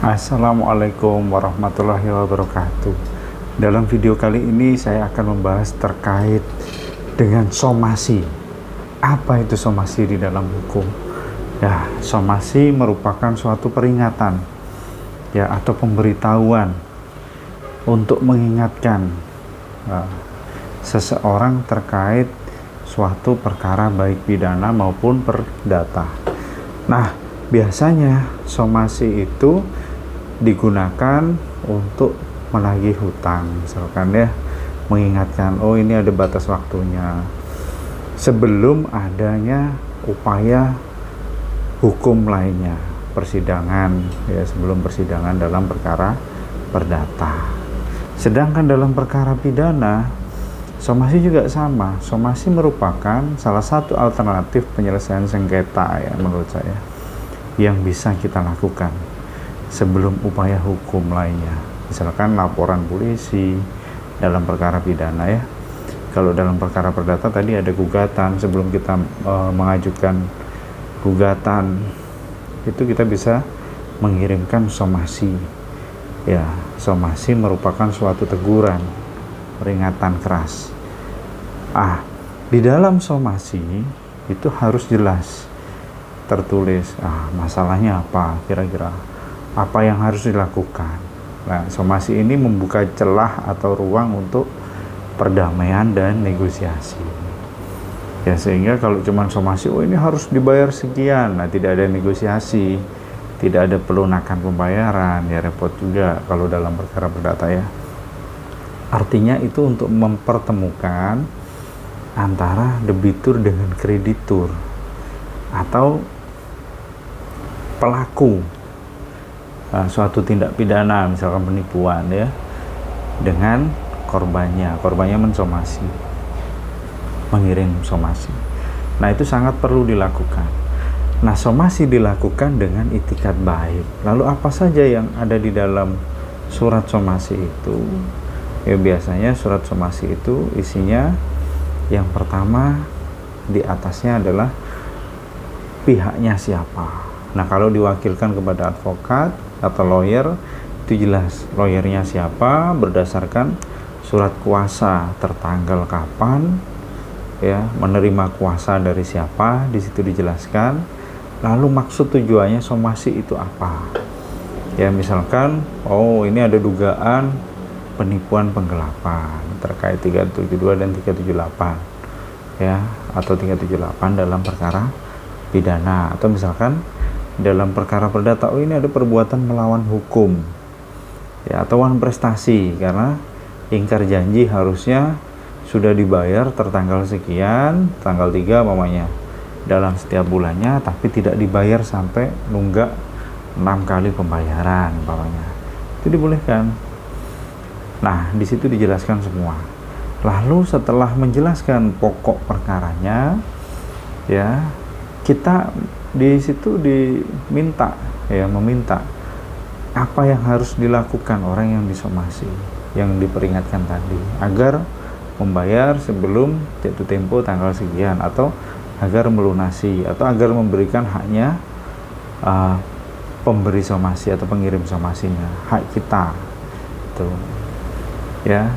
Assalamualaikum warahmatullahi wabarakatuh. Dalam video kali ini saya akan membahas terkait dengan somasi. Apa itu somasi di dalam hukum? Ya, somasi merupakan suatu peringatan ya atau pemberitahuan untuk mengingatkan seseorang terkait suatu perkara baik pidana maupun perdata. Nah, biasanya somasi itu digunakan untuk menagih hutang, misalkan ya, mengingatkan, oh ini ada batas waktunya, sebelum adanya upaya hukum lainnya, persidangan ya, sebelum persidangan dalam perkara perdata. Sedangkan dalam perkara pidana, somasi juga sama. Somasi merupakan salah satu alternatif penyelesaian sengketa ya, menurut saya, yang bisa kita lakukan sebelum upaya hukum lainnya, misalkan laporan polisi dalam perkara pidana ya. Kalau dalam perkara perdata tadi ada gugatan, sebelum kita mengajukan gugatan itu kita bisa mengirimkan somasi ya. Somasi merupakan suatu teguran, peringatan keras. Di dalam somasi itu harus jelas tertulis masalahnya apa, kira-kira apa yang harus dilakukan. Nah, somasi ini membuka celah atau ruang untuk perdamaian dan negosiasi. Ya, sehingga kalau cuma somasi, oh ini harus dibayar sekian, nah tidak ada negosiasi, tidak ada pelunakan pembayaran, ya repot juga kalau dalam perkara perdata ya. Artinya itu untuk mempertemukan antara debitur dengan kreditur atau pelaku suatu tindak pidana, misalkan penipuan ya, dengan korbannya mensomasi, mengirim somasi. Nah, itu sangat perlu dilakukan. Nah, somasi dilakukan dengan itikat baik. Lalu apa saja yang ada di dalam surat somasi itu? Ya, biasanya surat somasi itu isinya yang pertama di atasnya adalah pihaknya siapa. Nah, kalau diwakilkan kepada advokat atau lawyer, itu jelas lawyernya siapa, berdasarkan surat kuasa tertanggal kapan ya, menerima kuasa dari siapa, di situ dijelaskan. Lalu maksud tujuannya somasi itu apa ya, misalkan oh ini ada dugaan penipuan penggelapan terkait 372 dan 378 ya, atau 378 dalam perkara pidana, atau misalkan dalam perkara perdata, oh ini ada perbuatan melawan hukum ya, atau wan prestasi karena ingkar janji harusnya sudah dibayar tertanggal sekian, tanggal 3 mamanya dalam setiap bulannya, tapi tidak dibayar sampai nunggak 6 kali pembayaran mamanya, itu dibolehkan. Nah, di situ dijelaskan semua. Lalu setelah menjelaskan pokok perkaranya ya, kita di situ meminta apa yang harus dilakukan orang yang disomasi, yang diperingatkan tadi, agar membayar sebelum jatuh tempo tanggal sekian, atau agar melunasi, atau agar memberikan haknya pemberi somasi atau pengirim somasinya, hak kita itu ya.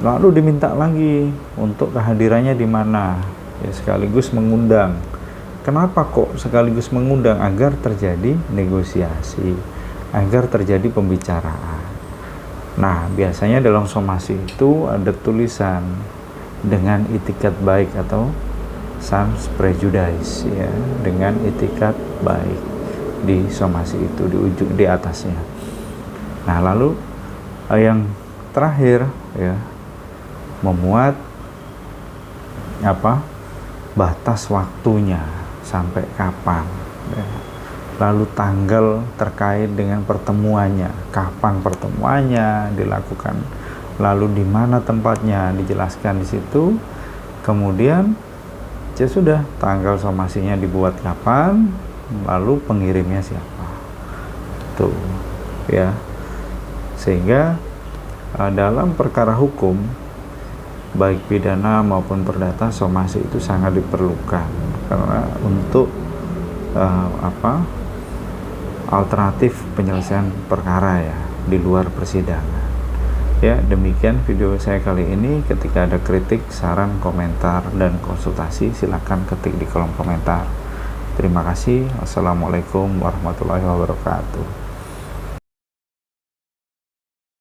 Lalu diminta lagi untuk kehadirannya di mana ya, sekaligus mengundang. Kenapa kok sekaligus mengundang? Agar terjadi negosiasi, agar terjadi pembicaraan. Nah, biasanya dalam somasi itu ada tulisan dengan itikat baik atau sans prejudice ya, dengan itikat baik di somasi itu, di ujung di atasnya. Nah, lalu yang terakhir ya, memuat batas waktunya sampai kapan ya. Lalu tanggal terkait dengan pertemuannya, kapan pertemuannya dilakukan, lalu di mana tempatnya dijelaskan di situ. Kemudian ya sudah, tanggal somasinya dibuat kapan, lalu pengirimnya siapa tuh ya. Sehingga dalam perkara hukum baik pidana maupun perdata, somasi itu sangat diperlukan karena untuk alternatif penyelesaian perkara ya di luar persidangan. Ya, demikian video saya kali ini. Ketika ada kritik, saran, komentar, dan konsultasi, silakan ketik di kolom komentar. Terima kasih. Wassalamualaikum warahmatullahi wabarakatuh.